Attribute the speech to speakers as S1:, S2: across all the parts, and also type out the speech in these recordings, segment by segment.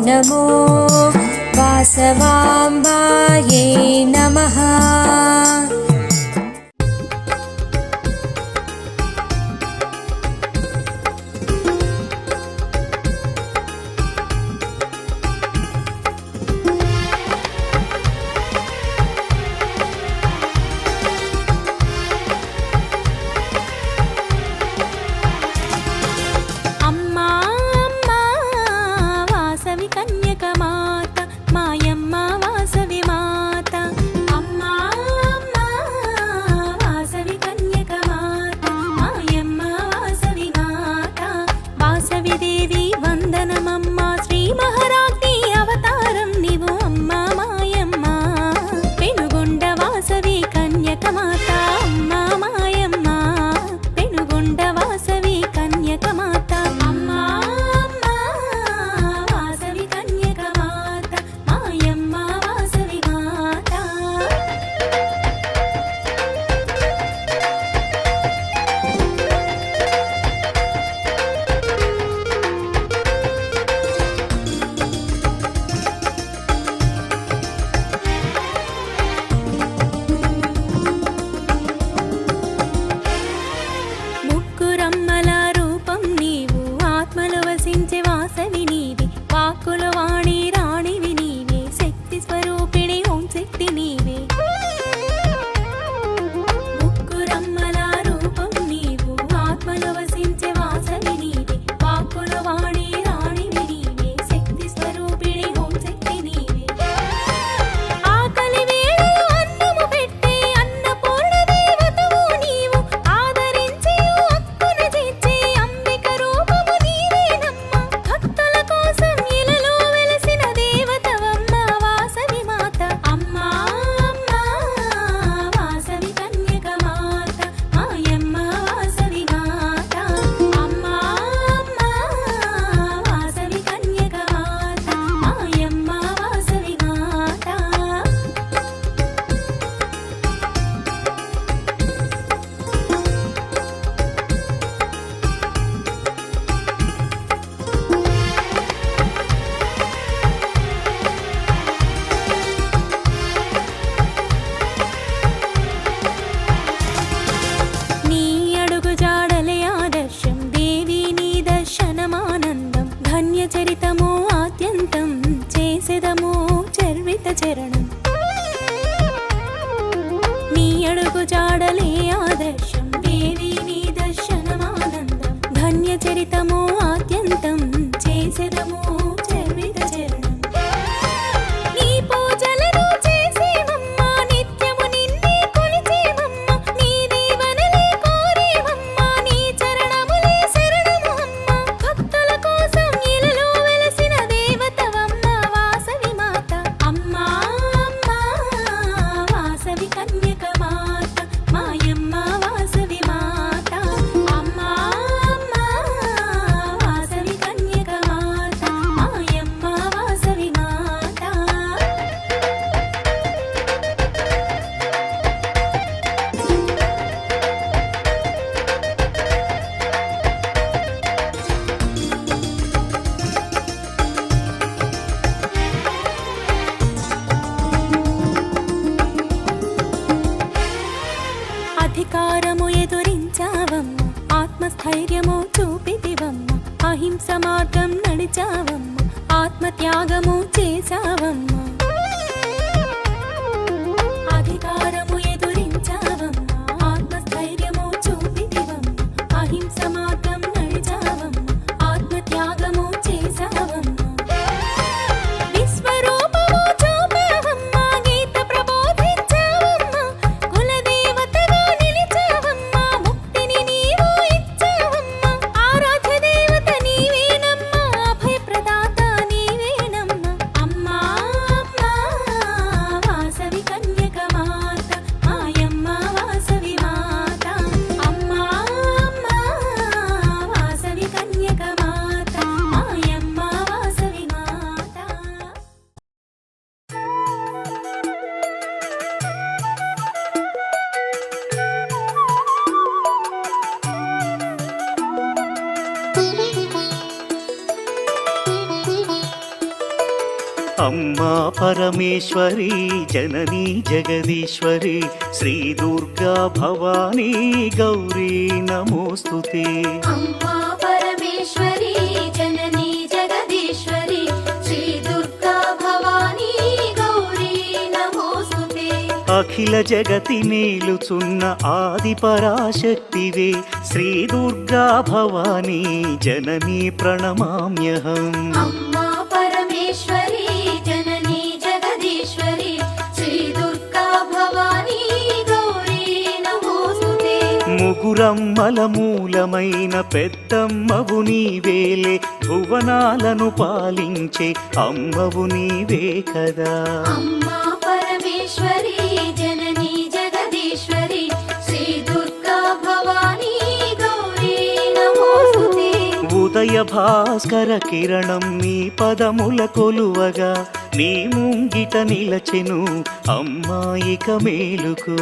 S1: नमो वासवाम्बायै नमः।
S2: అధికారము ఎదురించావమ్మ, ఆత్మస్థైర్యము చూపితివమ్మ, అహింస మార్గం నడిచావమ్మ, ఆత్మత్యాగము చేశావమ్మ. అధికారము ఎదురించావమ్మ, ఆత్మస్థైర్యము చూపితివమ్మ, అహింస మార్గం నడిచావమ్మ, ఆత్మత్యాగము చేశావమ్మ.
S1: కన్యక మాత
S3: అమ్మా పరమేశ్వరి జననీ జగదీశ్వరి శ్రీ దుర్గా భవానీ గౌరీ నమోస్తుతే.
S2: అమ్మా పరమేశ్వరి జననీ జగదీశ్వరి శ్రీ దుర్గా భవానీ గౌరీ నమోస్తుతే.
S3: అఖిల జగతి నేలుచున్న ఆది పరాశక్తివే శ్రీ దుర్గా భవానీ జననీ ప్రణమామ్యహం.
S2: అమ్మా పరమేశ్వరి జననీ జగదీశ్వరి శ్రీ దుర్గా భవానీ గౌరీ నమోస్తుతే.
S3: ముగురమ్మల మూలమైన పెద్దమ్మవు నీవేలే భువనాలను పాలించే అమ్మవు నీవే కదా.
S2: అమ్మా పరమేశ్వరి జననీ జగదీశ్వరి శ్రీ దుర్గా భవానీ గౌరీ నమోస్తుతే.
S3: ఉదయ భాస్కర కిరణం నీ పదముల కొలువగా నీ ముంగిట నిలచెను అమ్మాయిక మేలుకు.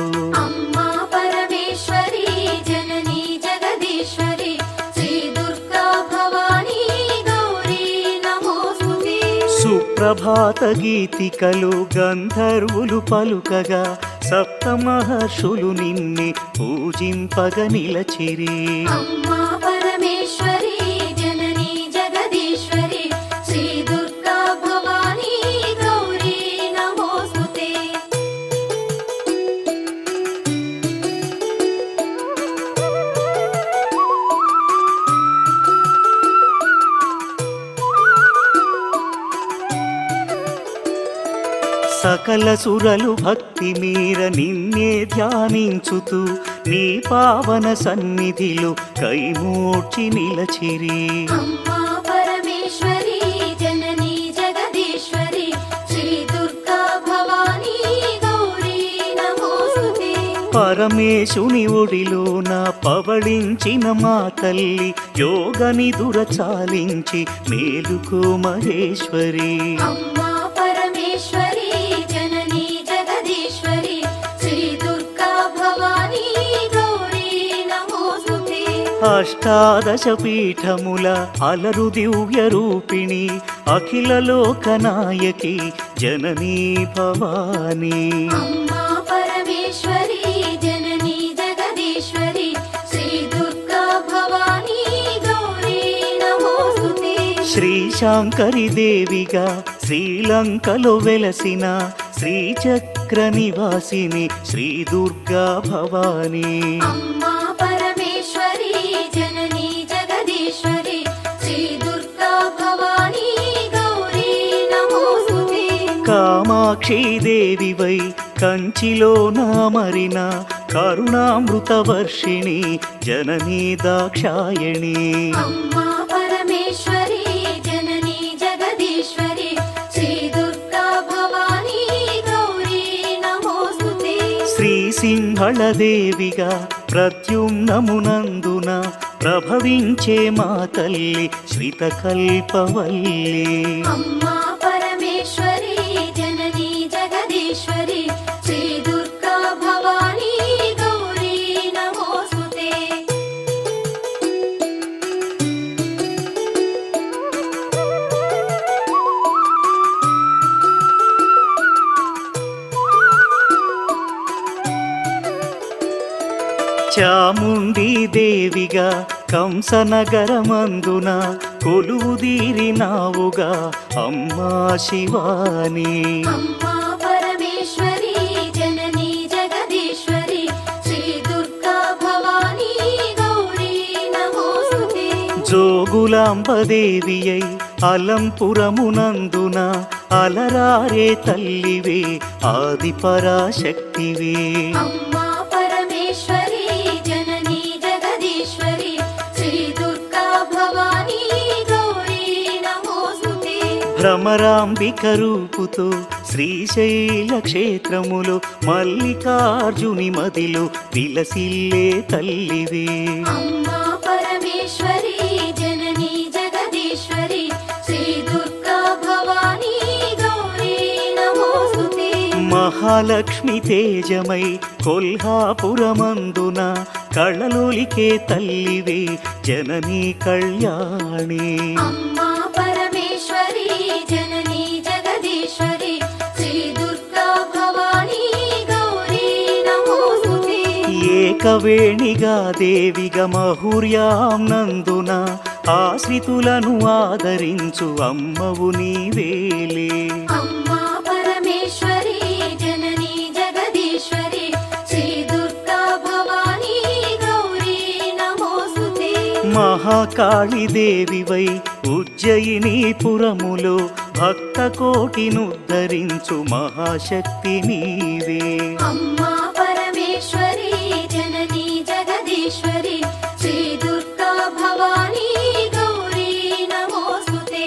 S2: అమ్మా పరమేశ్వరి జననీ జగదీశ్వరి శ్రీ దుర్గా భవానీ గౌరీ నమోస్తుతే.
S3: సుప్రభాత గీతికలు గంధర్వులు పలుకగా సప్త మహర్షులు నిన్నే పూజింపగ నిలచిరి.
S2: అమ్మా పరమేశ్వరి జననీ జగదీశ్వరి శ్రీ దుర్గా భవానీ గౌరీ నమోస్తుతే.
S3: సకల సురలు భక్తి మీర నిన్నే ధ్యానించుతూ నీ పావన సన్నిధిలో కైమూర్చి నిలచిరి.
S2: అమ్మా పరమేశ్వరి జననీ జగదీశ్వరి శ్రీ దుర్గా భవానీ గౌరీ నమోస్తుతే.
S3: పరమేశుని ఒడిలోన పవళించిన మా తల్లి యోగ నిదుర చాలించి మేలుకో మహేశ్వరి.
S2: అమ్మా పరమేశ్వరి జననీ జగదీశ్వరి శ్రీ దుర్గా భవానీ గౌరీ నమోస్తుతే.
S3: అష్టాదశ పీఠముల అలరు దివ్య రూపిణి అఖిల లోకనాయకి జననీ భవానీ.
S2: అమ్మా పరమేశ్వరి జననీ జగదీశ్వరి శ్రీ దుర్గా భవానీ గౌరీ నమోస్తుతే.
S3: శ్రీశాంకరి దేవిగా శ్రీలంకలో వెలసిన శ్రీచక్ర నివాసిని శ్రీ దుర్గా భవానీ.
S2: అమ్మా పరమేశ్వరి జననీ జగదీశ్వరి శ్రీ దుర్గా భవానీ గౌరీ నమోస్తుతే.
S3: కామాక్షి దేవివై కంచిలో నామరిన కరుణామృత వర్షిణి జననీ దాక్షాయణి.
S2: అమ్మా పరమేశ్వరి జననీ జగదీశ్వరి శ్రీ దుర్గా భవానీ గౌరీ నమోస్తుతే.
S3: శ్రీ సింహళ దేవిగా ప్రద్యుమ్నమునందున ప్రభవించే మా తల్లి శ్రితకల్పవల్లి.
S2: అమ్మా పరమేశ్వరి జననీ జగదీశ్వరి శ్రీ దుర్గా భవానీ గౌరీ నమోస్తుతే.
S3: చాముండి దేవిగా కంసనగరమందున కొలువుదీరినావుగా అమ్మా శివాని.
S2: అమ్మా పరమేశ్వరి జననీ జగదీశ్వరి శ్రీ దుర్గా భవానీ గౌరీ నమోస్తుతే.
S3: జోగులాంబదేవియై అలంపురమునందున అలరారే తల్లివే ఆది పరాశక్తివే.
S2: అమ్మా పరమేశ్వరి జననీ జగదీశ్వరి శ్రీ దుర్గా భవానీ గౌరీ నమోస్తుతే.
S3: భ్రమరాంబిక రూపుతో శ్రీశైల క్షేత్రములో మల్లికార్జుని మదిలో విలసిల్లే తల్లివే.
S2: అమ్మా పరమేశ్వరి జననీ జగదీశ్వరి శ్రీ దుర్గా భవానీ గౌరీ నమోస్తుతే.
S3: మహాలక్ష్మి తేజమై కొల్హాపురమందున కళ్ళలోలికే తల్లివే జననీ కళ్యాణి.
S2: అమ్మా పరమేశ్వరి జననీ జగదీశ్వరి
S3: ఏకవేణిగా దేవిగా మహుర్యాం నందున ఆశ్రితులను ఆదరించు అమ్మవు నీవేలే.
S2: అమ్మా పరమేశ్వరి జననీ జగదీశ్వరి శ్రీ దుర్గా భవానీ గౌరీ నమోస్తుతే.
S3: మహాకాళి దేవివై ఉజ్జయినీపురములో భక్త కోటినుద్ధరించు మహాశక్తి నీవే.
S2: అమ్మా పరమేశ్వరి జననీ జగదీశ్వరి శ్రీ దుర్గా భవానీ గౌరీ నమోస్తుతే.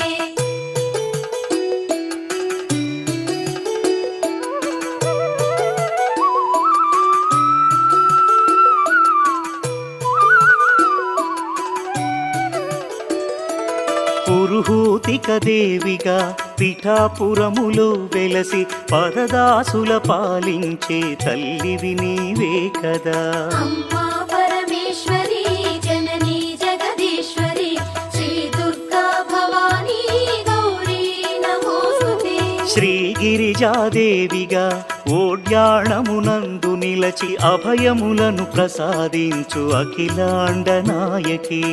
S3: పురుహూతిక దేవిగా పిఠాపురములో వెలసి పదదాసుల పాలించే తల్లివి నీవే కదా.
S2: అమ్మా పరమేశ్వరి జననీ జగదీశ్వరి శ్రీ దుర్గా భవానీ గౌరీ నమోస్తుతే.
S3: శ్రీగిరిజాదేవిగా ఓడ్యాణమునందు నిలచి అభయములను ప్రసాదించు అఖిలాండ నాయకి.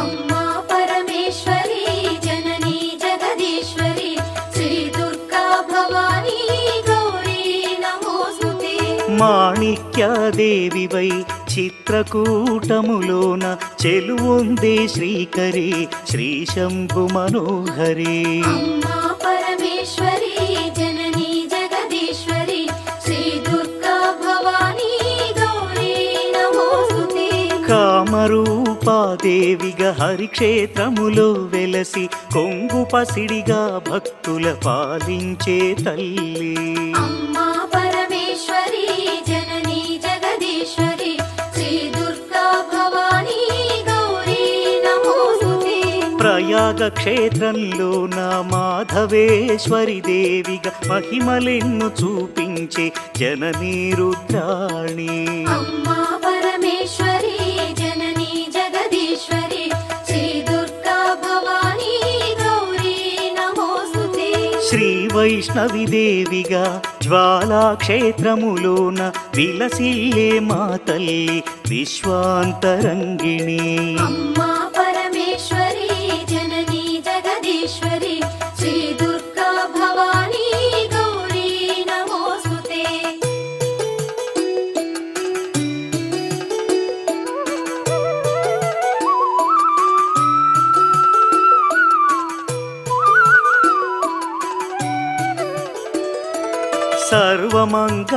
S2: అమ్మా పరమేశ్వరి జననీ జగదీశ్వరి శ్రీ దుర్గా భవానీ గౌరీ నమోస్తుతే.
S3: మాణిక్యదేవివై చిత్రకూటములోన చెలువొందే శ్రీకరి శ్రీ శంభు మనోహరి.
S2: అమ్మా పరమేశ్వరి జననీ జగదీశ్వరి శ్రీ దుర్గా భవానీ గౌరీ నమోస్తుతే.
S3: కామరూపాదేవిగా హరిక్షేత్రములో వెలసి కొంగు పసిడిగా భక్తుల పాలించే తల్లి.
S2: అమ్మా పరమేశ్వరి జననీ జగదీశ్వరి శ్రీ దుర్గా భవానీ గౌరీ నమోస్తుతే.
S3: ప్రయాగ క్షేత్రంలో నా మాధవేశ్వరి దేవిగా మహిమలెన్ను చూపించే జననీ రుద్రాణి.
S2: అమ్మా పరమేశ్వరి జననీ జగదీశ్వరి శ్రీ దుర్గా భవానీ గౌరీ నమోస్తుతే.
S3: శ్రీ వైష్ణవి దేవిగా జ్వాలా క్షేత్రములోన విలసిల్లే మా తల్లి విశ్వాంతరంగిణి.
S2: అమ్మా పరమేశ్వరి జననీ జగదీశ్వరి శ్రీ దుర్గా భవానీ గౌరీ నమోస్తుతే.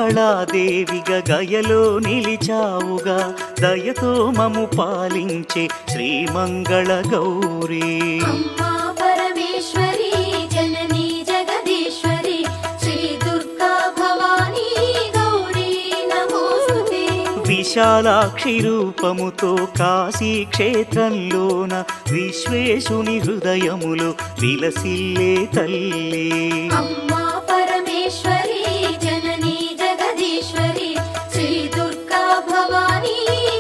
S3: సర్వమంగళాదేవిగా గయలో నిలిచావుగా దయతో మము పాలించే శ్రీమంగళ గౌరీ.
S2: అమ్మా పరమేశ్వరి జననీ జగదీశ్వరి శ్రీ దుర్గా భవానీ గౌరీ నమోస్తుతే.
S3: విశాలాక్షి రూపముతో కాశీ క్షేత్రంలోన విశ్వేశుని హృదయములో విలసిల్లే తల్లి.
S2: అమ్మా పరమేశ్వరి జననీ జగదీశ్వరి శ్రీ దుర్గా భవానీ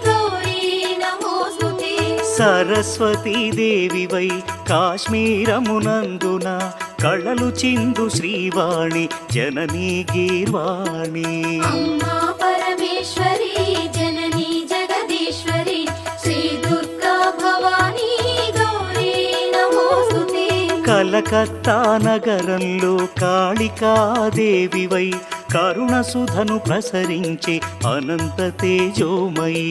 S2: గౌరీ నమోస్తుతే.
S3: సరస్వతీ దేవివై కాశ్మీరమునందున కళలు చిందు శ్రీవాణి జననీ గీర్వాణి.
S2: అమ్మా పరమేశ్వరి జననీ జగదీశ్వరి శ్రీ దుర్గా భవానీ గౌరీ నమోస్తుతే.
S3: కలకత్తా నగరంలో కాళికాదేవివై కరుణసుధను ప్రసరించే అనంత తేజోమయీ.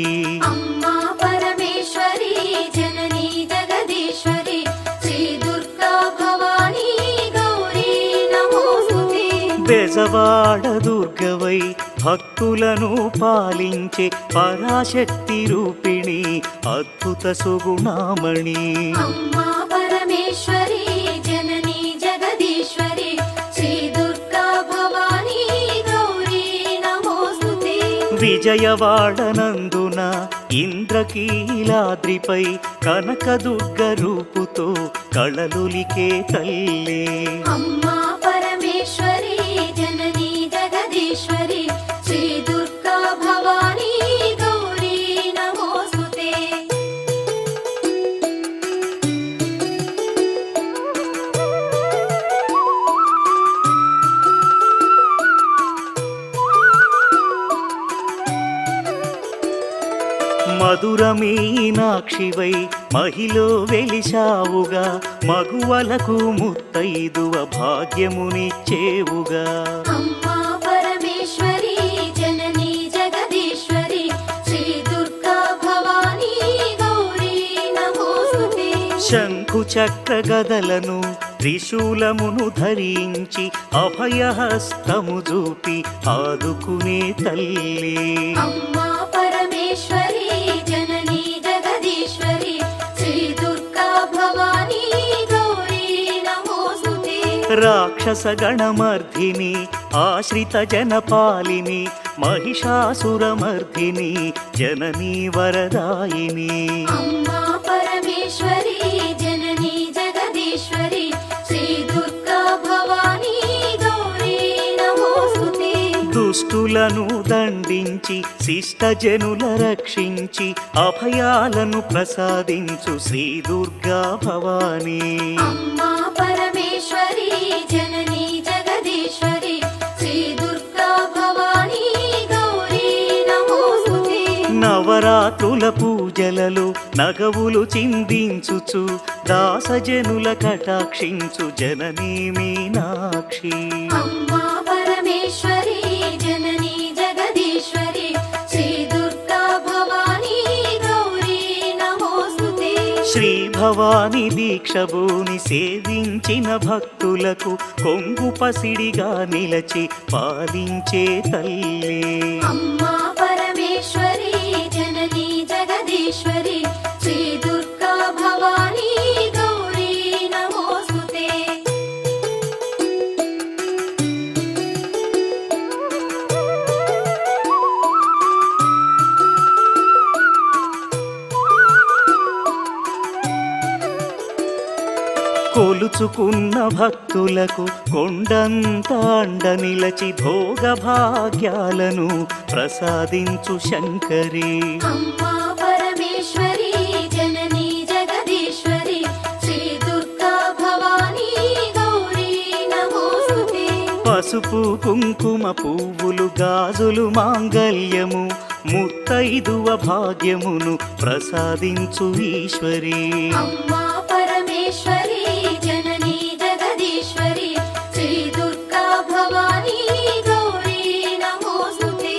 S2: అమ్మా పరమేశ్వరి జననీ జగదీశ్వరి శ్రీ దుర్గా భవానీ గౌరీ నమోస్తుతే.
S3: బెజవాడ దుర్గవై భక్తులను పాలించే పరాశక్తి రూపిణి అద్భుత సుగుణామణి.
S2: అమ్మా పరమేశ్వరి జననీ జగదీశ్వరి శ్రీ దుర్గా భవానీ గౌరీ నమోస్తుతే.
S3: విజయవాడ నందున ఇంద్రకీలాద్రిపై కనకదుర్గ రూపుతో కళలులికే తల్లి.
S2: అమ్మా పరమేశ్వరి జననీ జగదీశ్వరి శ్రీ దుర్గా భవానీ గౌరీ నమోస్తుతే.
S3: మధుర మీనాక్షివై మహిలో వెలిశావుగా మగువలకు ముత్తైదువ భాగ్యమునిచ్చేవుగా
S2: అమ్మా పరమేశ్వరి జననీ జగదీశ్వరి శ్రీ దుర్గా భవానీ గౌరీ నమోస్తుతే
S3: శంఖు చక్ర గదలను త్రిశూలమును ధరించి అభయహస్తము చూపి ఆదుకునే తల్లి
S2: అమ్మా పరమేశ్వరి జననీ జగదీశ్వరి శ్రీ దుర్గా భవానీ గౌరీ నమోస్తుతే
S3: రాక్షస గణమర్ధిని ఆశ్రిత జనపాలిని మహిషాసురమర్ధిని జననీ వరదాయిని
S2: అమ్మా పరమేశ్వరి జననీ జగదీశ్వరి శ్రీ దుర్గా భవానీ గౌరీ నమోస్తుతే
S3: దుష్టులను దండించి శిష్టజనుల రక్షించి అభయాలను ప్రసాదించు శ్రీ దుర్గా భవానీ
S2: అమ్మా పరమేశ్వరి జననీ జగదీశ్వరి శ్రీ దుర్గా భవానీ గౌరీ నమోస్తుతే
S3: నవరాత్రుల పూజలలో నగవులు చిందించుచు దాసజనుల కటాక్షించు జననీ మీనాక్షి
S2: అమ్మా పరమేశ్వరి జననీ జగదీశ్వరి శ్రీ దుర్గా భవానీ గౌరీ నమోస్తుతే
S3: శ్రీ భవాని దీక్షభూని సేవించిన భక్తులకు కొంగు పసిడిగా నిలచి పాలించే తల్లి
S2: అమ్మా పరమేశ్వరి జననీ జగదీశ్వరి శ్రీ దుర్గా భవానీ గౌరీ నమోస్తుతే
S3: కొలుచుకున్న భక్తులకు కొండంత అండ నిలచి భోగ భాగ్యాలను ప్రసాదించు శంకరి
S2: అమ్మా పరమేశ్వరి జననీ జగదీశ్వరి శ్రీ దుర్గా భవానీ గౌరీ నమోస్తుతే
S3: పసుపు కుంకుమ పువ్వులు గాజులు మాంగల్యము ముత్తైదువ భాగ్యమును ప్రసాదించు ఈశ్వరి
S2: అమ్మా పరమేశ్వరి జననీ జగదీశ్వరి శ్రీ దుర్గా భవానీ గౌరీ నమోస్తుతే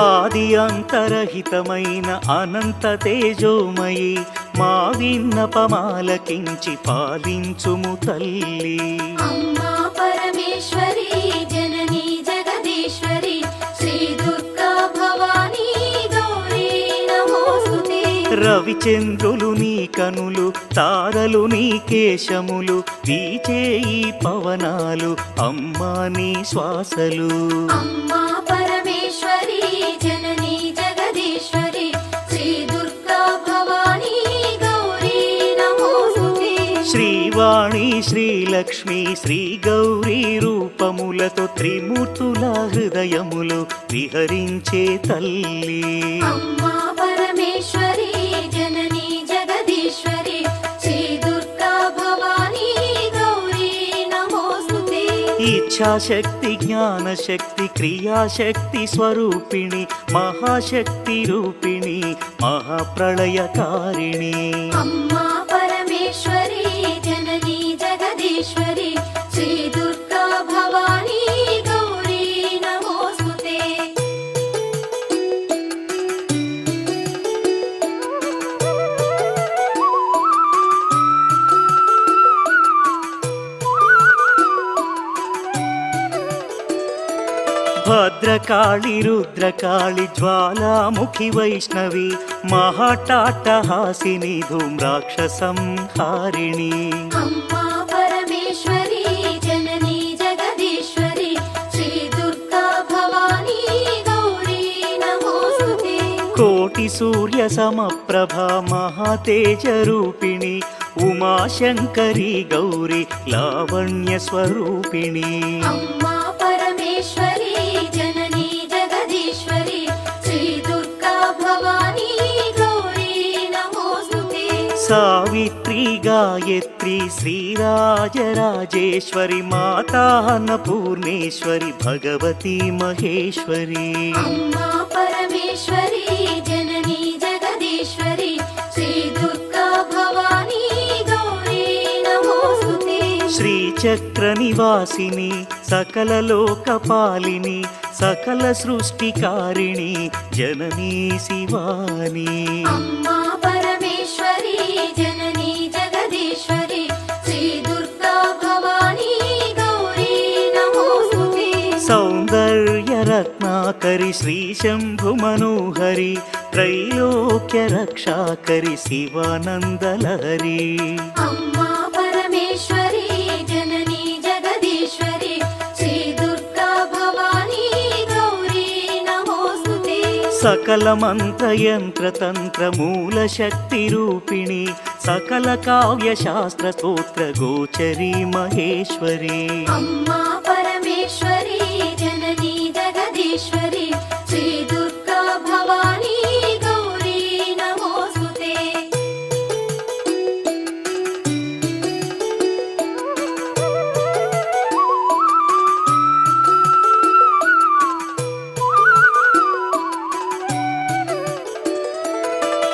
S3: ఆది అంతరహితమైన అనంత తేజోమయి మా విన్నపమాలకించి పాలించుము తల్లి
S2: అమ్మా పరమేశ్వరి జననీ జగదీశ్వరి శ్రీ దుర్గా భవానీ గౌరీ నమోస్తుతే
S3: రవిచంద్రులు నీ కనులు తారలు నీ కేశములు వీచే ఈ పవనాలు అమ్మా నీ శ్వాసలు
S2: అమ్మా పరమేశ్వరి జననీ జగదీశ్వరి శ్రీ దుర్గా భవానీ గౌరీ నమోస్తుతే
S3: శ్రీవాణి శ్రీలక్ష్మి శ్రీ గౌరీ రూపములతో త్రిమూర్తుల హృదయములు విహరించే తల్లి
S2: అమ్మా పరమేశ్వరి జననీ జగదీశ్వరి శ్రీ దుర్గా భవానీ గౌరీ నమోస్తుతే
S3: ఇచ్ఛాశక్తి జ్ఞానశక్తి క్రియాశక్తి స్వరూపిణి మహాశక్తి రూపిణి మహాప్రళయకారిణి
S2: అమ్మా పరమేశ్వరి జననీ జగదీశ్వరి శ్రీ దుర్గా భవానీ గౌరీ నమోస్తుతే
S3: భద్రకాళి రుద్రకాళి జ్వాలాముఖి వైష్ణవి మహాటాటహాసిని ధూమ్రాక్షసంహారిణి
S2: అమ్మా పరమేశ్వరి జననీ జగదీశ్వరి శ్రీ దుర్గా భవానీ గౌరీ నమోస్తుతే
S3: కోటి సూర్య సమప్రభ మహాతేజ రూపిణి ఉమాశంకరి గౌరి లావణ్య స్వరూపిణి
S2: అమ్మా పరమేశ్వరి జననీ జగదీశ్వరి శ్రీ దుర్గా భవానీ గౌరీ నమోస్తుతే
S3: సావిత్రి గాయత్రి శ్రీరాజరాజేశ్వరి మాతా అన్నపూర్ణేశ్వరి భగవతి మహేశ్వరి
S2: అమ్మా పరమేశ్వరి జననీ జగదీశ్వరి
S3: శ్రీచక్ర నివాసిని సకల లోకపాలిని సకల సృష్టికారిణి జననీ శివాని
S2: అమ్మా పరమేశ్వరి జననీ జగదీశ్వరి శ్రీ దుర్గా భవానీ గౌరీ నమోస్తుతే
S3: సౌందర్య రత్నాకరి శ్రీ శంభు మనోహరి త్రైలోక్య రక్షాకరి శివానందలహరి
S2: అమ్మా పరమేశ్వరి జననీ జగదీశ్వరి శ్రీ దుర్గా భవానీ గౌరీ నమోస్తుతే
S3: సకల మంత్ర యంత్ర తంత్ర మూల శక్తి రూపిణి సకల కావ్య శాస్త్ర స్తోత్ర గోచరి మహేశ్వరి
S2: అమ్మా పరమేశ్వరి జననీ జగదీశ్వరి శ్రీ దుర్గా భవానీ గౌరీ నమోస్తుతే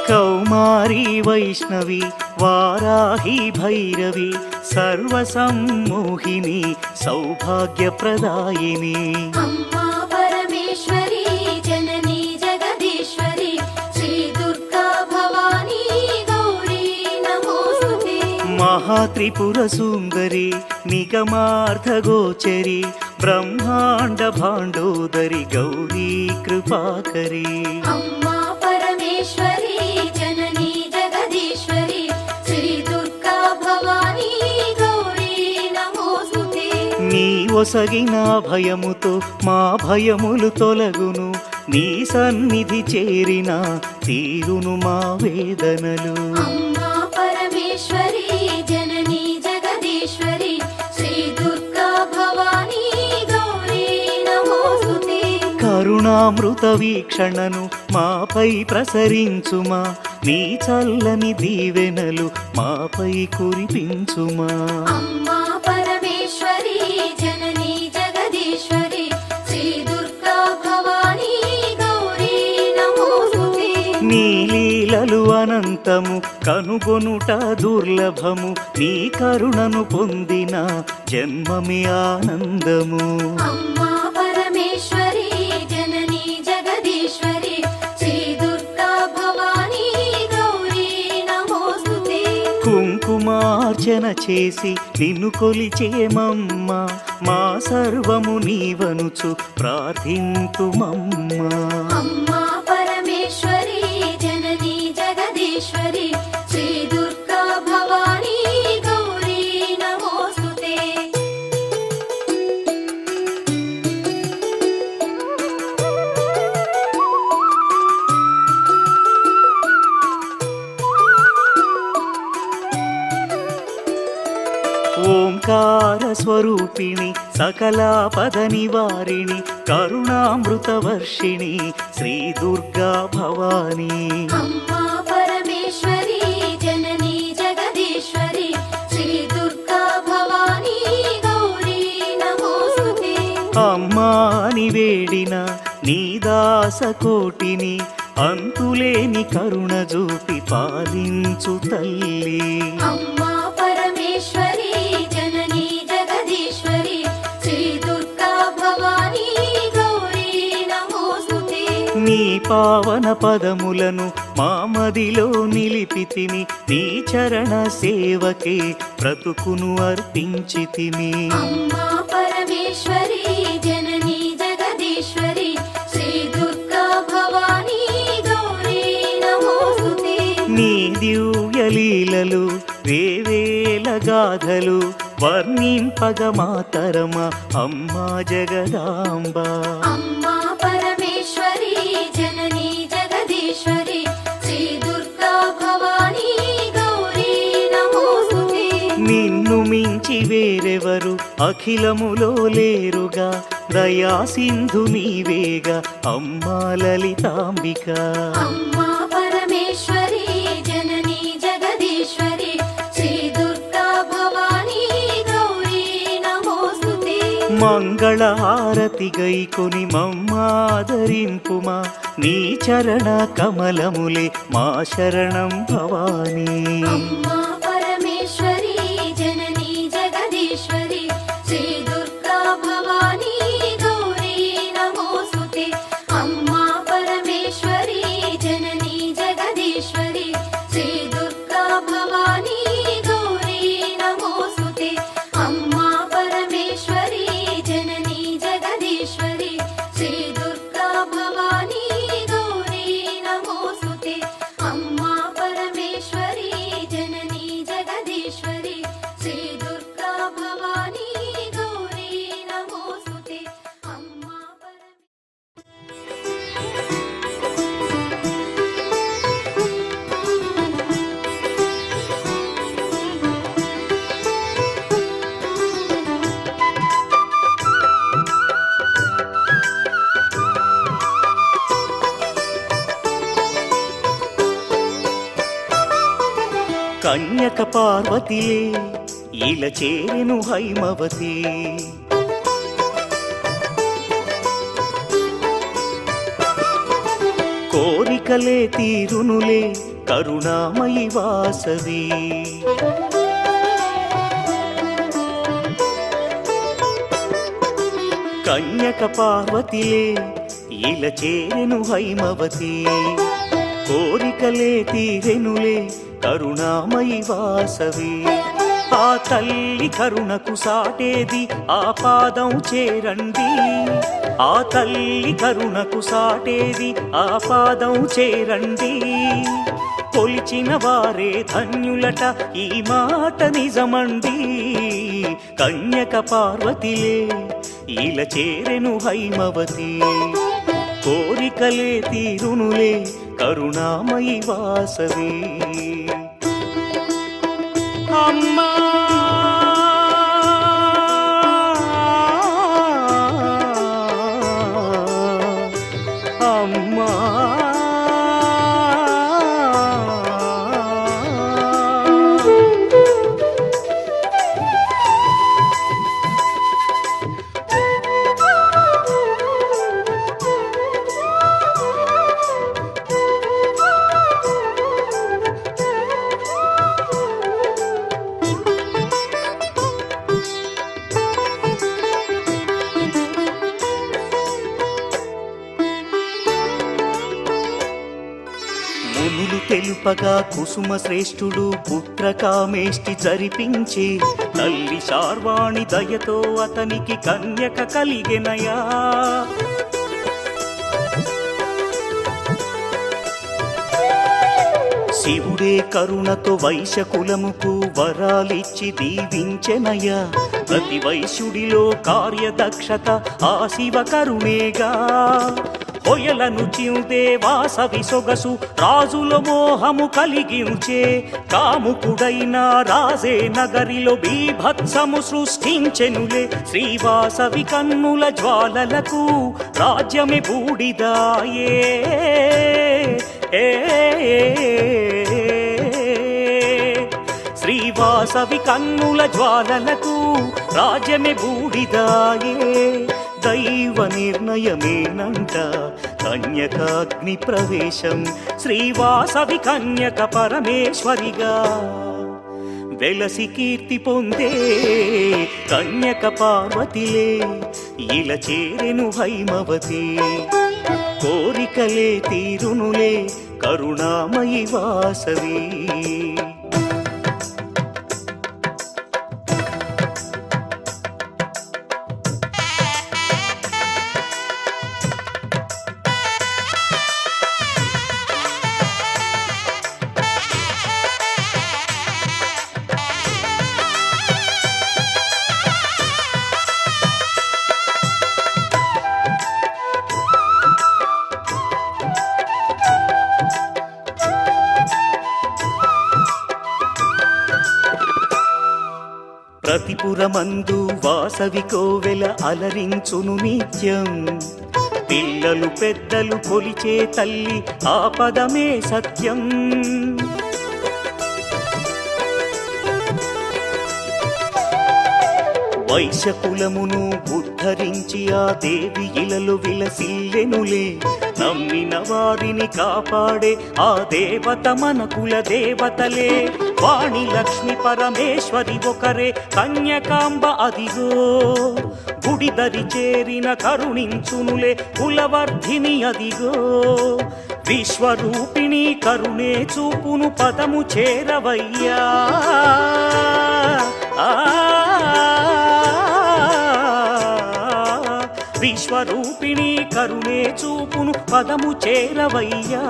S3: కౌమారీ వైష్ణవి వారాహి భైరవి సర్వసమ్మోహిని సౌభాగ్యప్రదాయిని
S2: అమ్మా పరమేశ్వరి జననీ జగదీశ్వరి శ్రీ దుర్గా భవానీ గౌరీ నమోస్తుతే
S3: మహాత్రిపుర సుందరి నిగమార్థగోచరి బ్రహ్మాండ భాండోదరి గౌరీ కృపాకరి
S2: అమ్మా పరమేశ్వరి జననీ జగదీశ్వరి శ్రీ దుర్గా భవానీ గౌరీ నమోస్తుతే
S3: నీ ఒసగిన భయముతో మా భయములు తొలగును నీ సన్నిధి చేరిన తీరును మా వేదనలు
S2: అమ్మా పరమేశ్వరి జననీ జగదీశ్వరి శ్రీ దుర్గా భవానీ గౌరీ నమోస్తుతే
S3: కరుణామృత వీక్షణను మాపై ప్రసరించుమా నీ చల్లని దీవెనలు మాపై కురిపించుమా
S2: అమ్మా పరమేశ్వరి జననీ జగదీశ్వరి శ్రీ దుర్గా భవానీ గౌరీ నమోస్తుతే
S3: నీ లీలలు అనంతము కనుగొనుట దుర్లభము నీ కరుణను పొందిన జన్మమే ఆనందము
S2: అమ్మా పరమేశ్వరి జననీ జగదీశ్వరి శ్రీ దుర్గా భవానీ గౌరీ నమోస్తుతే
S3: కుంకుమార్చన చేసి నిన్ను కొలిచేమమ్మ మా సర్వము నీవనుచు ప్రార్థింతుమమ్మా
S2: అమ్మా పరమేశ్వరి జననీ జగదీశ్వరి శ్రీ దుర్గా భవానీ గౌరీ నమోస్తుతే
S3: ఓంకార స్వరూపిణి సకలాపద నివారిణి కరుణామృత వర్షిణి శ్రీ దుర్గా భవానీ
S2: అమ్మా పరమేశ్వరి జననీ జగదీశ్వరి శ్రీ దుర్గా భవానీ గౌరీ నమోస్తుతే
S3: అమ్మాని వేడిన నీ దాస కోటిని అంతులేని కరుణ చూపి పాలించు తల్లి
S2: అమ్మా పరమేశ్వరి జననీ జగదీశ్వరి శ్రీ దుర్గా భవానీ గౌరీ నమోస్తుతే
S3: నీ పావన పదములను మా మదిలో నిలిపితిమి నీ చరణ సేవకే బ్రతుకును అర్పించితిమి
S2: అమ్మా పరమేశ్వరి జననీ జగదీశ్వరి శ్రీ దుర్గా భవానీ గౌరీ నమోస్తుతే
S3: నీ దివ్య లీలలు వేవేల గాథలు వర్ణింపగ మాతరమ అమ్మా జగదాంబ
S2: అమ్మా పరమేశ్వరి జననీ జగదీశ్వరి శ్రీ దుర్గా భవానీ గౌరీ నమోస్తుతే
S3: నిన్ను మించి వేరెవరు అఖిలములో లేరుగా దయా సింధు నీవేగా అమ్మా లలితాంబిక
S2: అమ్మా పరమేశ్వరి జననీ జగదీశ్వరి శ్రీ దుర్గా భవానీ గౌరీ నమోస్తుతే
S3: మంగళహారతి గైకొని మమ్మాదరింపుమా నీ చరణ కమలములే మా శరణం భవానీ
S2: అమ్మా పరమేశ్వరి జననీ జగదీశ్వరి
S3: కన్యక పార్వతిలే ఇలా చేరెను హైమవతి. కోరికలే తీరునులే కరుణామయి వాసవి. కన్యక పార్వతిలే ఇలా చేరెను హైమవతి. కోరికలే తీరెనులే కరుణామయి వాసవి. ఆ తల్లి కరుణకు సాటేది ఆ పాదం చేరండి. ఆ తల్లి కరుణకు సాటేది ఆ పాదం చేరండి. కొలిచిన వారే ధన్యులట ఈ మాట నిజమండి. కన్యక పార్వతిలే ఇలా చేరెను హైమవతి. కోరికలే తీరునులే కరుణామయి వాసవి. అమ్మా అమ్మా మునులు తెలుపగా కుసుమ శ్రేష్ఠుడు పుత్రకామేష్టి జరిపించే. తల్లి శార్వాణి దయతో అతనికి కన్యక కలిగెనయా. శివుడే కరుణతో వైశ్యకులముకు వరాలిచ్చి దీవించెనయ్యా. ప్రతి వైశ్యుడిలో కార్యదక్షత ఆ శివ కరుణేగా. హొయలను చిందే వాసవి సొగసు రాజుల మోహము కలిగించే. కాముకుడైన రాజే నగరిలో బీభత్సము సృష్టించెనులే. శ్రీవాసవి కన్నుల జ్వాలలకు రాజ్యమే బూడిదాయే. శ్రీవాసవి కన్నుల జ్వాలలకు రాజ్యమే బూడిదాయే. దైవ నిర్ణయమేనంట కన్యకాగ్ని ప్రవేశం. శ్రీవాసవి కన్యక పరమేశ్వరిగా వెలసి కీర్తి పొందే. కన్యక పార్వతిలే ఇలా చేరెను హైమవతి. కోరికలే తీరునులే కరుణామయి వాసవి. ప్రతిపురమందు వాసవి కోవెల అలరించును నిత్యం. పిల్లలు పెద్దలు కొలిచే తల్లి ఆ పదమే సత్యం. వైశ్యకులమును ఉద్ధరించి ఆ దేవి ఇలలు విలసిల్లెనులే. నమ్మిన వారిని కాపాడే ఆ దేవత మన కుల దేవతలే. వాణి లక్ష్మి పరమేశ్వరి ఒకరే కన్యకాంబ అదిగో. గుడిదరి చేరిన కరుణించునులే కులవర్ధిని అదిగో. విశ్వరూపిణి కరుణే చూపును పదము చేరవయ్యా. విశ్వరూపిణి కరుణే చూపును పదము చేరవయ్యా.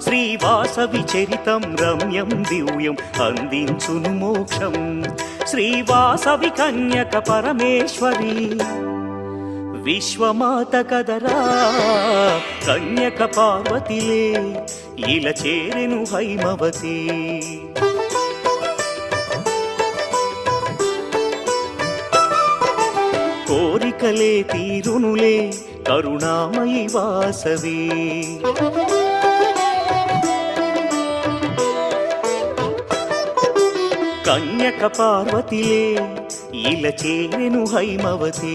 S3: శ్రీవాసవి చరితం రమ్యం దివ్యం అందించును మోక్షం. శ్రీవాసవి కన్యక పరమేశ్వరి విశ్వమాత కదరా. కన్యక పార్వతిలే ఇలా చేరెను హైమవతి. కోరికలే తీరునులే కరుణామయి వాసవి. కన్యక పార్వతిలే ఇలా చేరెను హైమవతి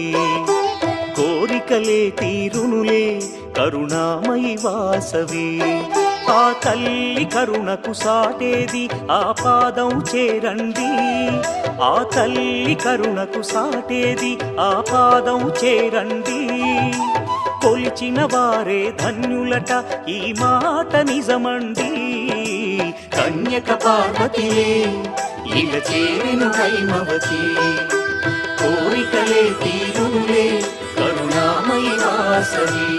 S3: కోరికలే తీరునులే కరుణామయి వాసవి ఆ తల్లి కరుణకు సాటేది ఆ పాదం చేరండి ఆ తల్లి కరుణకు సాటేది ఆ పాదం చేరండి కొలిచిన వారే ధన్యులట ఈ మాట నిజమండి కన్యక పార్వతిలే ఇలా చేరెను హైమవతి కోరికలే తీరులే కరుణామయి వాసవి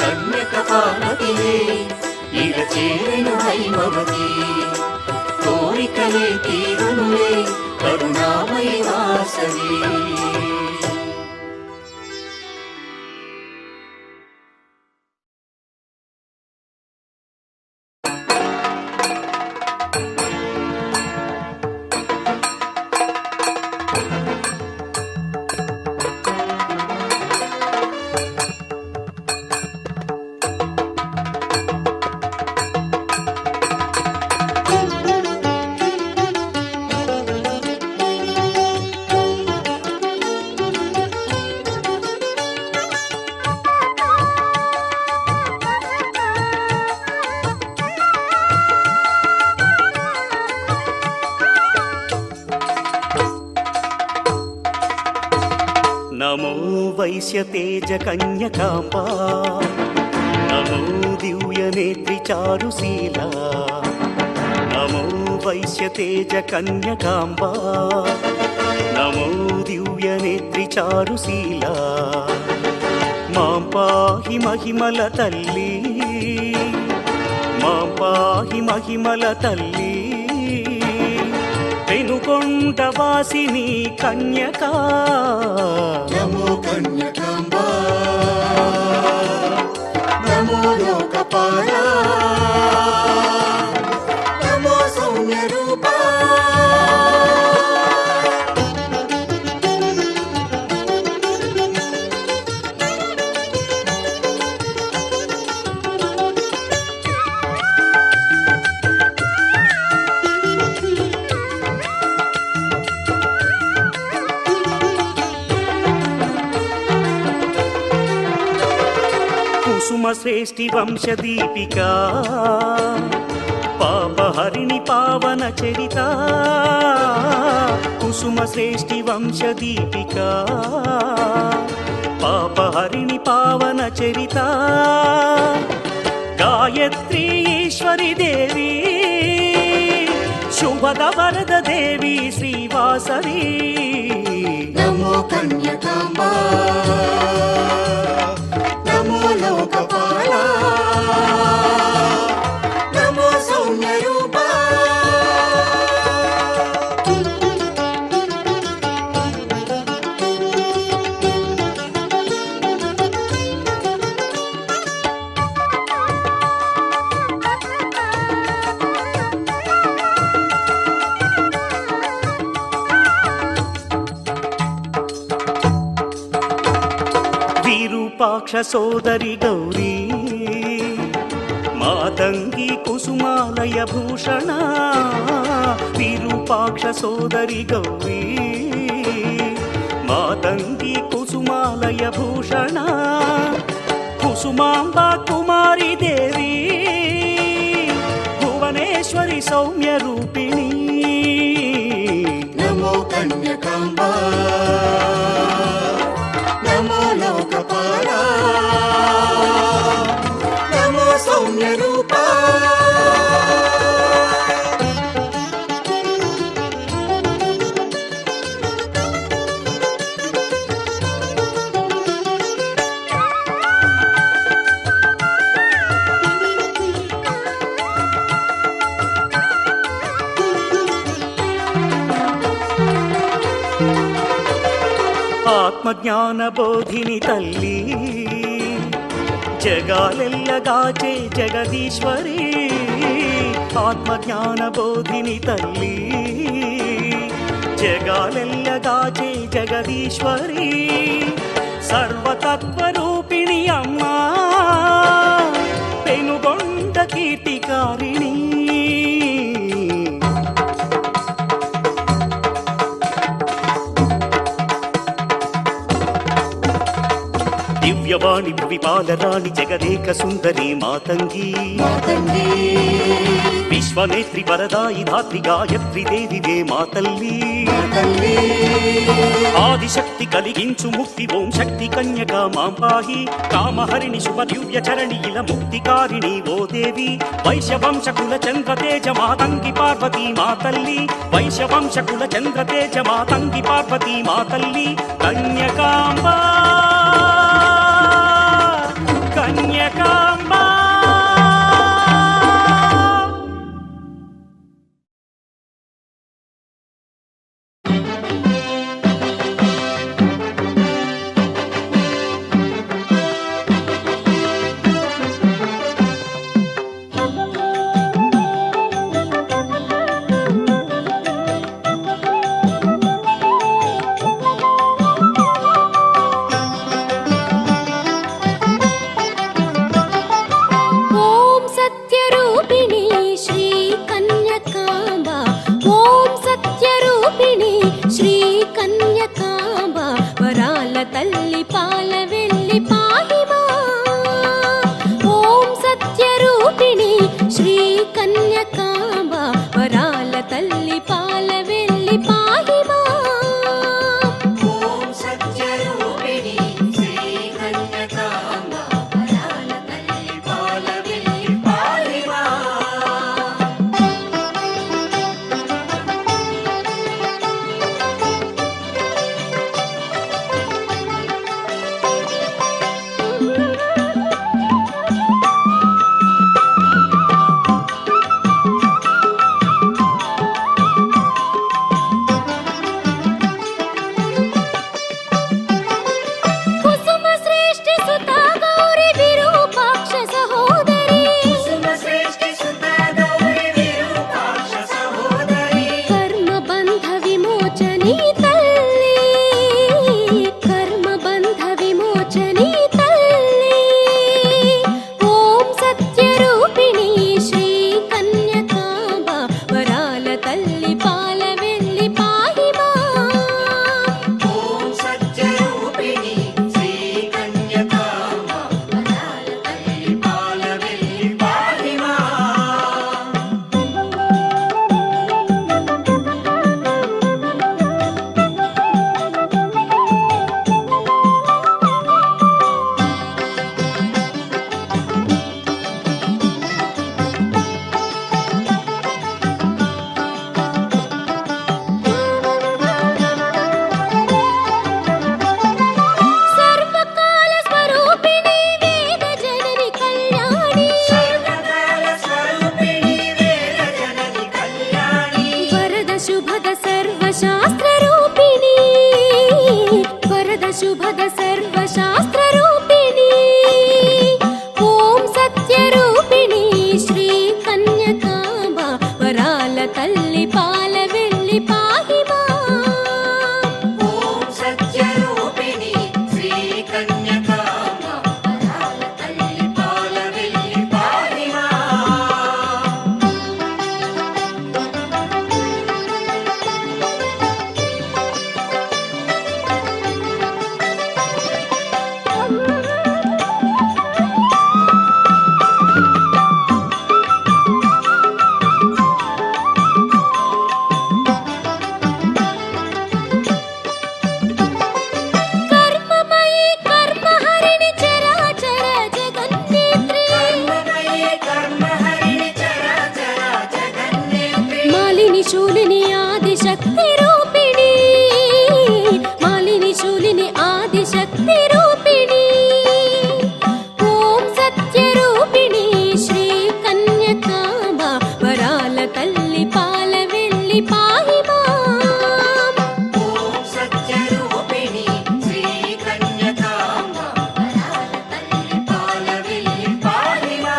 S3: కన్యక పార్వతిలే ఇలా చేరెను హైమవతి కోరికలే తీరులే కరుణామయి వాసవి నమో వైశ్యతేజ కన్యకాంబా నమో దివ్యనేత్రి చారుశీలా నమో వైశ్యతేజ కన్యకాంబా నమో దివ్యనేత్రి చారుశీలా మాం పాహి మహిమల తల్లి మాం పాహి మహిమల తల్లి పెనుకొండ వాసిని కన్యకా
S4: నమో కన్యకాంబా నమో లోకపాలా నమో సౌమ్య రూపా
S3: కుసుమ శ్రేష్ఠి వంశదీపికా పాపహరిణి పావన చరిత కుసుమ శ్రేష్ఠి వంశదీపికా పాపహరిణి పావన చరిత గాయత్రి ఈశ్వరి దేవి శుభద వరద దేవి శ్రీవాసవి
S4: నమో కన్యకాంబా నమో లోకపాలా నమో సౌమ్య రూపా
S3: విరూపాక్ష సోదరి గౌరీ మాతంగి కుసుమాలయ భూషణ విరూపాక్ష సోదరి గౌరీ మాతంగి కుసుమాలయ భూషణ కుసుమాంబ కుమారి దేవి భువనేశ్వరి సౌమ్య రూపిణి
S4: నమో కన్యకాంబా నమో లోకపాలా నమో సౌమ్య రూపా
S3: ఆత్మజ్ఞాన బోధిని తల్లి జగాలెల్లగాచే జగదీశ్వరి ఆత్మజ్ఞాన బోధిని తల్లి జగాలెల్లగాచే జగదీశ్వరి సర్వతత్వరూపిణి అమ్మా పెనుగొండ కీర్తికారిణి దివ్యవాణి విపాలరాణి జగదేక సుందరి మాతంగి
S4: మాతంగి
S3: విశ్వనేత్రి వరదాయి ధాత్రి గాయత్రి దేవివే మా తల్లి
S4: తల్లి
S3: ఆదిశక్తి కలిగించు ముక్తి ఓం శక్తి కన్యగా మాం పాహి కామహరిణి శుభ దివ్య చరణి ఇల ముక్తికారిణి ఓ దేవి వైశ్యవంశకుల చంద్రతేజ మాతంగి పార్వతీ మా తల్లి వైశ్యవంశకుల చంద్రతేజ మాతంగి పార్వతీ మా తల్లి కన్యకాంబా కన్యకాంబా
S2: ఓం సత్యరూపిణి శ్రీ కన్యకాంబ ఓం సత్యరూపిణి శ్రీ కన్యకాంబ వరాల తల్లి పాల వెళ్ళి పాహిమా ఓం సత్యరూపిణి శ్రీ కన్యకాంబ వరాల తల్లి పాల వెళ్ళి పాహిమా
S4: ఓం సత్యరూపిణి శ్రీ కన్యకాంబ వరాల తల్లి పాల వెళ్ళి పాలిమా
S2: కుసుమ శ్రేష్ఠి సుత గౌరి విరూపాక్ష సహోదరి
S4: సుమశ్రేష్ఠి సుత గౌరి విరూపాక్ష సహోదరి
S2: కర్మ బంధ విమోచని తల్లి కర్మ బంధ విమోచని తల్లి ఓం సత్యరూపిణి శ్రీ కన్యకాంబ వరాల తల్లి పాల వెళ్ళి పాహిమా
S4: ఓం సత్యరూపిణి శ్రీ కన్యకాంబ వరాల తల్లి పాల వెళ్ళి పాలిమా
S2: సర్వకాల స్వరూపిణి వేద జనని కళ్యాణి
S4: సర్వకాల స్వరూపిణి వేద జనని కళ్యాణి
S2: వరద శుభద సర్వశాస్త్ర రూపిణి వరద శుభద సర్వశాస్త్ర రూపిణి ఓం సత్యరూపిణి శ్రీ కన్యకాంబ వరాల తల్లి పాల వెళ్ళి పాహిమా
S4: ఓం సత్యరూపిణి శ్రీ కన్యకాంబ వరాల తల్లి పాల వెళ్ళి పాలిమా
S2: కర్మమయి కర్మహరిణి చరాచర జగన్నేత్రి
S4: కర్మమయే కర్మహరిణి చరాచర జగన్నేత్రి
S2: మాలిని శూలిని ఆదిశక్తి రూపిణి మాలిని శూలిని ఆదిశక్తి రూపిణి ఓం సత్యరూపిణి శ్రీ కన్యకాంబ వరాల తల్లి పాల వెళ్ళి పాహిమా
S4: ఓం సత్యరూపిణి శ్రీ కన్యకాంబ వరాల తల్లి పాల వెళ్ళి పాలిమా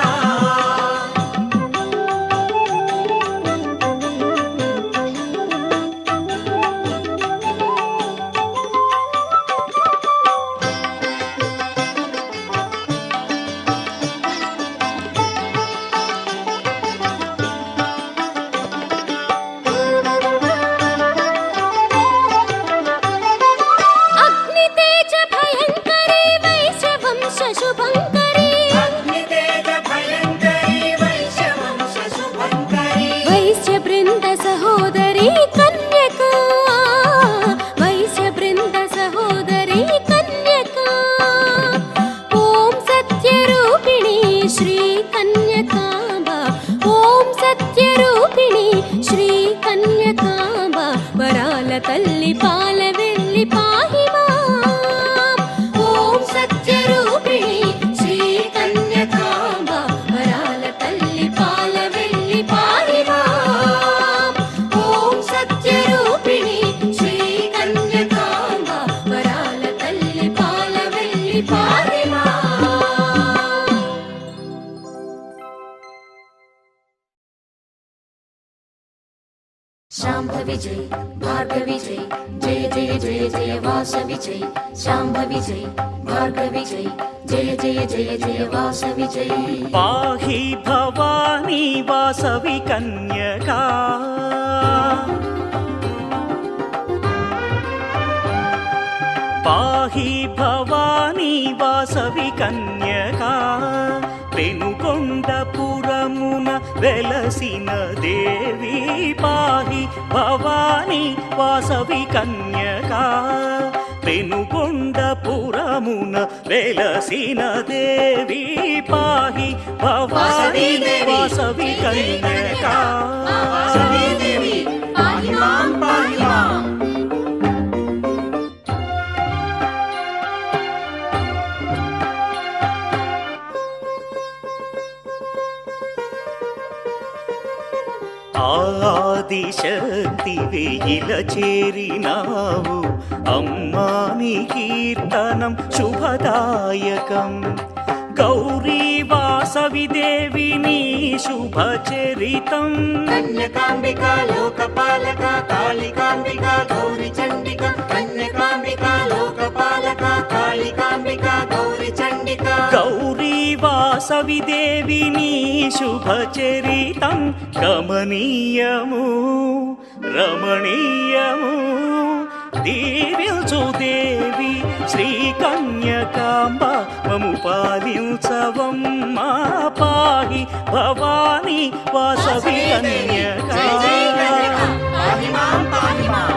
S2: తల్లి పాహిమా. శాంభవి జై భార్గవి జై జయ జయ జయ జయ వాసవి జై. శాంభవి జై భార్గవి జై జయ జయ జయ జయ వాసవి జై.
S3: పాహి భవానీ వాసవి కన్యకా పాహి భవానీ వాసవి కన్యకా పెనుకొండపురమున వెలసిన దేవి. పాహి భవానీ వాసవి కన్యకా పెనుకొండపురమున వెలసిన దేవి. పాహి భవానీ వాసవి కన్యకా.
S2: వాసవి దేవి పాహిమాం పాహిమాం.
S3: ఆదిశక్తి వెయిల చేరినావు అమ్మా నీ కీర్తనం శుభదాయకం. గౌరీ వాసవి దేవి నీ శుభచరితం.
S4: కన్యకాంబికా లోకపాలక కాళికాంబికా గౌరి చండికా. కన్యకాంబికా లోకపాలక కాళికాంబికా గౌరి చండికా.
S3: గౌరీ వాసవి దేవి నీ శుభచరితం గమనీయము రమణీయము. దీవించు దేవి శ్రీ కన్యకాంబ మము పాలించవమ్మా. పాహి భవానీ వాసవి కన్యకా.
S4: పాహిమాం పాహిమాం.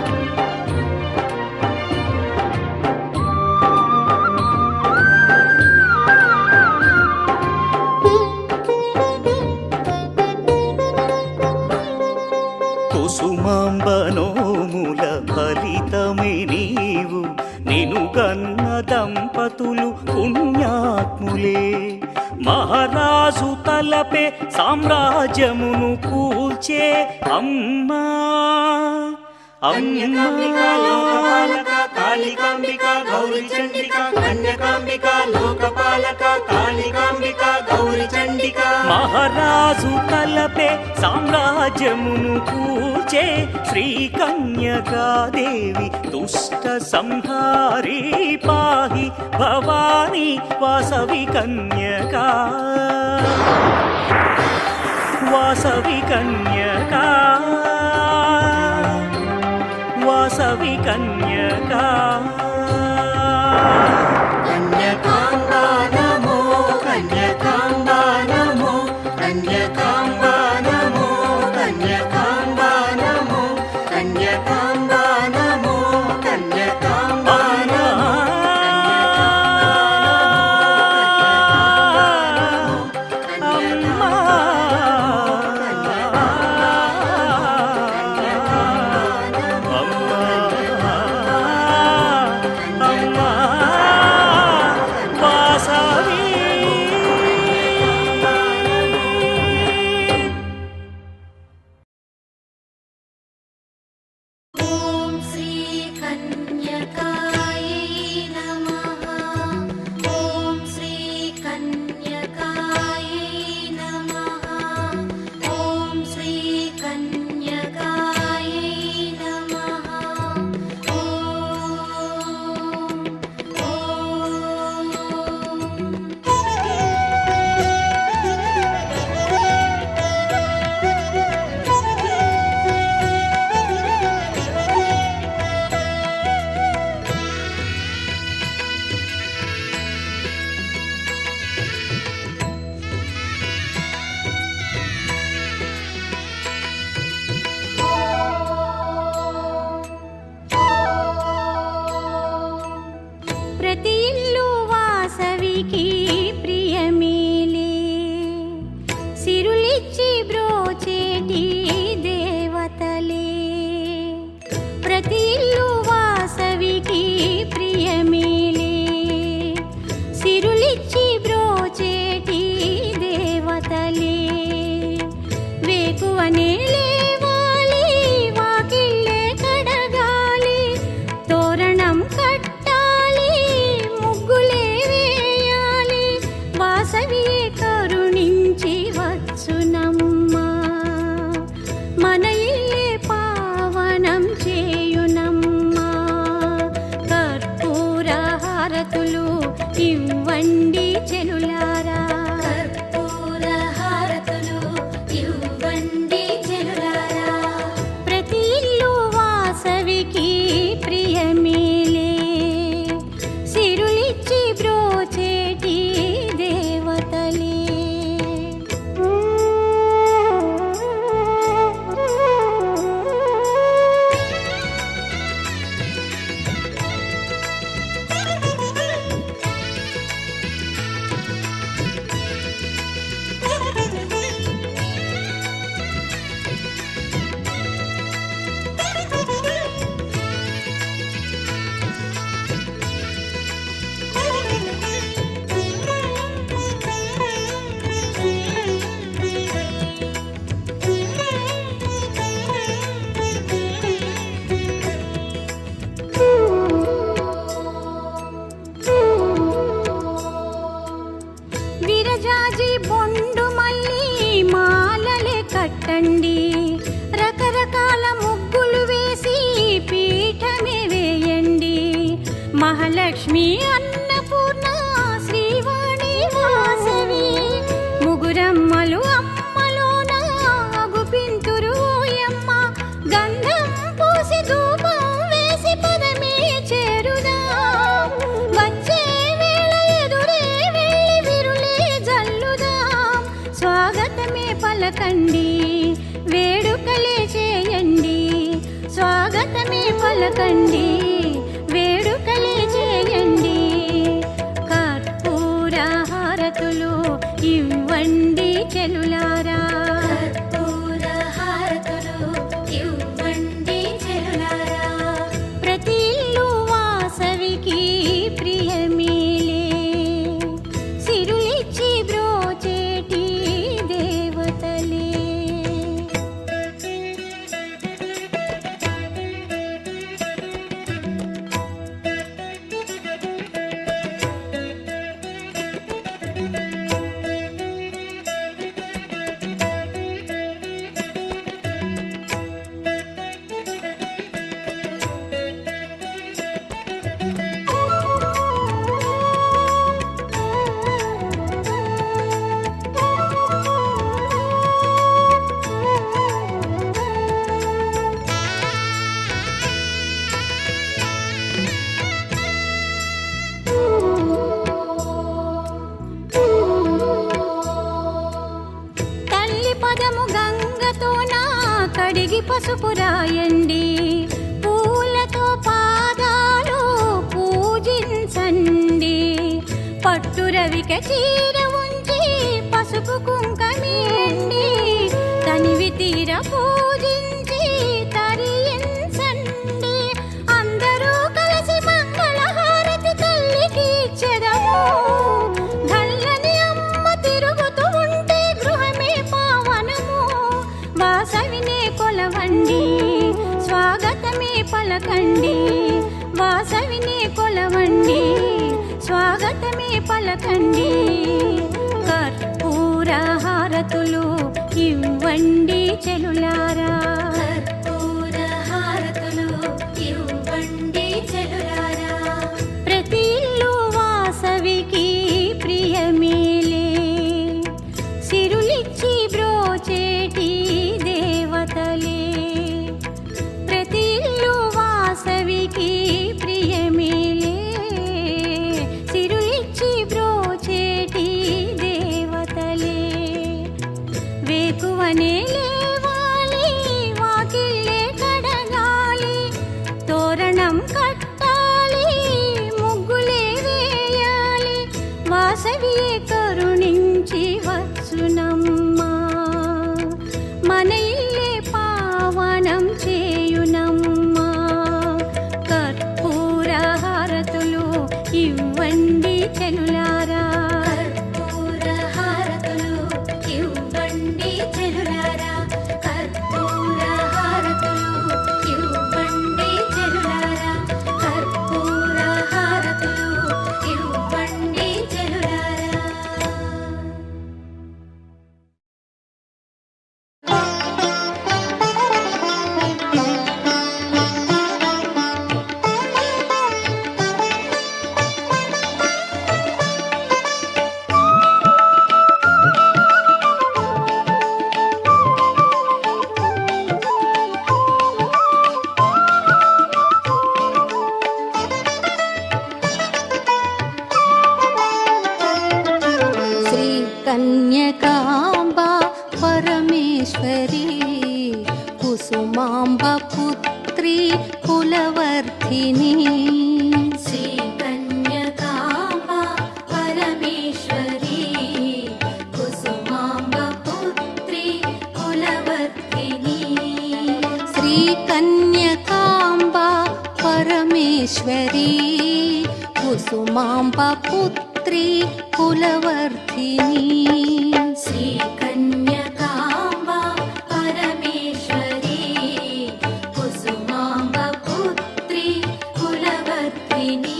S3: కుసుమాంబనోముల ఫలితమే నీవు. నిను గన్న దంపతులు పుణ్యాత్ములే. మహారాజు తలపే సామ్రాజ్యమును కూల్చే అమ్మా.
S4: కన్యకాంబికా లోకపాలక కాళికాంబికా గౌరి చండికా. కన్యకాంబికా లోకపాలక కాళికాంబికా గౌరి చండికా.
S3: మహారాజు తలపే సామ్రాజ్యమును కూల్చే శ్రీ కన్యకాదేవి దుష్ట సంహారీ. పాహి భవానీ వాసవి కన్యకా. వాసవి కన్యకా వాసవి కన్యకా.
S4: కన్యకాంబా నమో కన్యకాంబా నమో. కన్యకాంబా నమో కన్యకాంబా నమో. కన్యకాంబా నమో కన్యకాంబా నమో.
S2: ఓం శ్రీ కన్యకాయై నమః. ఓం శ్రీ కన్యకాయై నమః. ఓం శ్రీ కన్యకాయై నమః. ప్రతి ఇల్లు వాసవికి ప్రియమేలే. సిరులిచ్చి బ్రోచేటి దేవతలే. ప్రతి ఇల్లు వాసవికి ప్రియమేలే. సిరులిచ్చి బ్రోచేటి దేవతలే. వేకువనే లేవాలి, వాకిళ్ళే కడగాలి, తోరణం కట్టాలి, ముగ్గులే
S5: హారతులు ఇవ్వండి చెలులారా.
S2: కర్పూర హారతులు ఇవ్వండి చెలులారా.
S5: ప్రతి ఇల్లు వాసవికి ప్రియమేలే, సిరులిచ్చి బ్రోచేటి దేవతలే. విరజాజి బొండు మల్లి మాలలే కట్టండి, రకరకాల ముగ్గులు వేసి పీఠమే వేయండి. మహాలక్ష్మి అన్నపూర్ణ శ్రీవాణి వాసవి ముగురమ్మలు అమ్మలోన అగుపింతురు ఓయమ్మ. గంధం పూసి ధూపం వేసి పదమే చేరుదా, వచ్చే వేళ ఎదురే వెళ్ళి విరులే జల్లుదాం. స్వాగతమే పలకండి, వేడుకలే చేయండి. స్వాగతమే పలకండి, వేడుకలే చేయండి. కర్పూర హారతులు ఇవ్వండి చెలులారా.
S2: కర్పూర హారతులు ఇవ్వండి చెలులారా.
S5: ప్రతి ఇల్లు వాసవికి ప్రియమేలే, సిరులిచ్చి బ్రోచేటి దేవతలే. తల్లి పదము గంగతోన కడిగి పసుపు రాయండి, పూలతో పాదాలు పూజించండి. పట్టు రవిక చీర ఉంచి పసుపు కుంకమేయండి, తనివి తీర పూజించి తరించండి. అందరూ కలిసి మంగళహారతి తల్లికి ఇచ్చెదము. ధల్లని అమ్మ తిరుగుతూ ఉంటే గృహమే పావనము. వాసవినే కొలవండి, స్వాగతమే పలకండి. వాసవినే కొలవండి, స్వాగతమే పలకండి. కర్పూర హారతులు ఇవ్వండి చెలులారా.
S2: కర్పూర హారతులు ఇవ్వండి చెలులారా.
S5: ప్రతి ఇల్లు వాసవికి ప్రియమేలే, సిరులిచ్చి బ్రోచేటి దేవతలే. ప్రతి ఇల్లు వాసవికి ప్రియమేలే, సిరులిచ్చి బ్రోచేటి దేవతలే. వేకువనే లేవాలి, వాకిళ్ళే కడగాలి, తోరణం కట్టాలి, ముగ్గులే వేయాలి. వాసవియే కరుణించి వచ్చునమ్మా, మన ఇల్లే పావనం చేయునమ్మా. కర్పూర హారతులు ఇవ్వండి చెలులారా.
S2: కర్పూర హారతులు ఇవ్వండి చెలులారా. కర్పూర హారతులు ఇవ్వండి చెలులారా. కర్పూర హారతులు ఇవ్వండి చెలులారా.
S5: कन्यकाम्बा परमेश्वरी कुसुमाम्ब पुत्री कुलवर्धिनी
S2: श्री कन्यकाम्बा परमेश्वरी कुसुमाम्ब पुत्री कुलवर्धिनी
S5: श्री कन्यकाम्बा परमेश्वरी कुसुमाम्ब पुत्री कुलवर्धिनी
S2: श्री कन्यकाम्बा परमेश्वरी कुसुमाम्ब पुत्री कुलवर्धिनी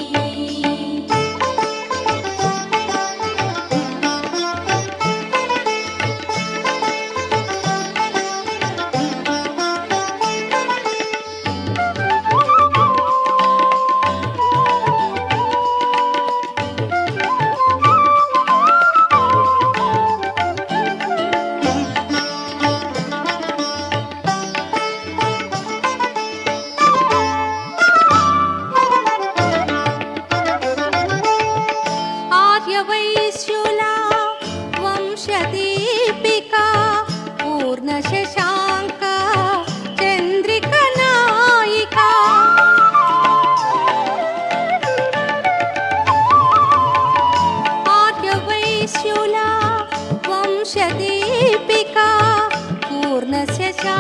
S5: आर्यवैश्युला वंशदीपिका पूर्णशशाङ्का चन्द्रिकनायिका आर्यवैश्युला वंशदीपिका पूर्णशशाङ्का